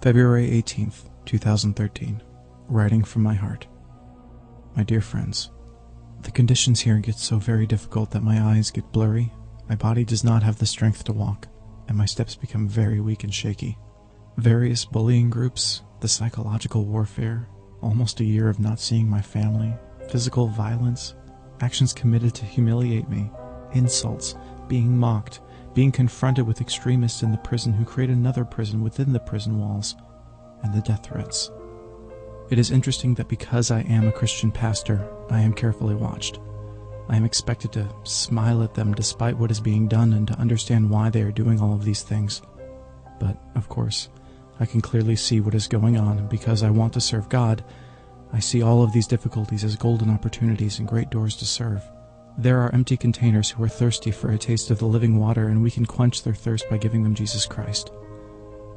February 18th, 2013. Writing from my heart. My dear friends, the conditions here get so very difficult that my eyes get blurry, my body does not have the strength to walk, and my steps become very weak and shaky. Various bullying groups, the psychological warfare, almost a year of not seeing my family, physical violence, actions committed to humiliate me, insults, being mocked, being confronted with extremists in the prison who create another prison within the prison walls, and the death threats. It is interesting that because I am a Christian pastor, I am carefully watched. I am expected to smile at them despite what is being done and to understand why they are doing all of these things. But, of course, I can clearly see what is going on, and because I want to serve God, I see all of these difficulties as golden opportunities and great doors to serve. There are empty containers who are thirsty for a taste of the living water, and we can quench their thirst by giving them Jesus Christ.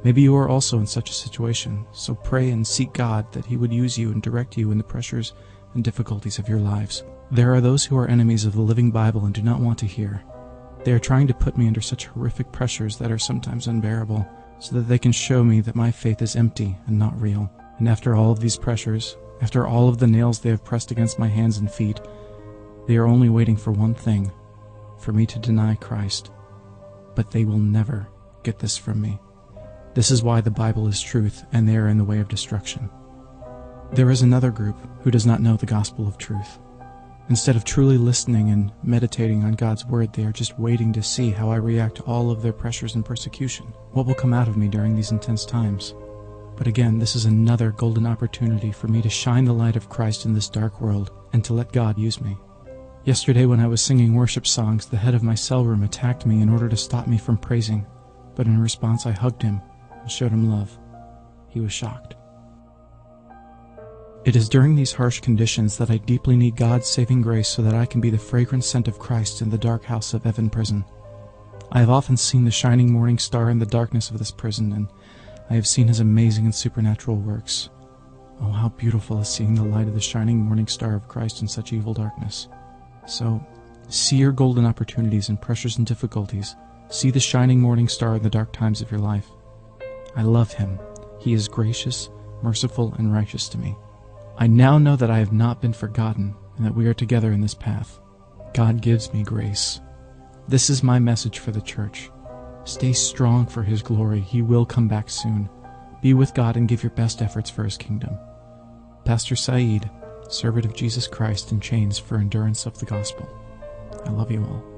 Maybe you are also in such a situation, so pray and seek God that He would use you and direct you in the pressures and difficulties of your lives. There are those who are enemies of the living Bible and do not want to hear. They are trying to put me under such horrific pressures that are sometimes unbearable, so that they can show me that my faith is empty and not real. And after all of these pressures, after all of the nails they have pressed against my hands and feet, they are only waiting for one thing, for me to deny Christ. But they will never get this from me. This is why the Bible is truth, and they are in the way of destruction. There is another group who does not know the gospel of truth. Instead of truly listening and meditating on God's word, they are just waiting to see how I react to all of their pressures and persecution. What will come out of me during these intense times? But again, this is another golden opportunity for me to shine the light of Christ in this dark world and to let God use me. Yesterday when I was singing worship songs, the head of my cell room attacked me in order to stop me from praising, but in response I hugged him and showed him love. He was shocked. It is during these harsh conditions that I deeply need God's saving grace so that I can be the fragrant scent of Christ in the dark house of Evin Prison. I have often seen the shining morning star in the darkness of this prison, and I have seen His amazing and supernatural works. Oh, how beautiful is seeing the light of the shining morning star of Christ in such evil darkness. So, see your golden opportunities in pressures and difficulties. See the shining morning star in the dark times of your life. I love Him. He is gracious, merciful, and righteous to me. I now know that I have not been forgotten and that we are together in this path. God gives me grace. This is my message for the church. Stay strong for His glory. He will come back soon. Be with God and give your best efforts for His kingdom. Pastor Saeed, servant of Jesus Christ in chains for endurance of the gospel. I love you all.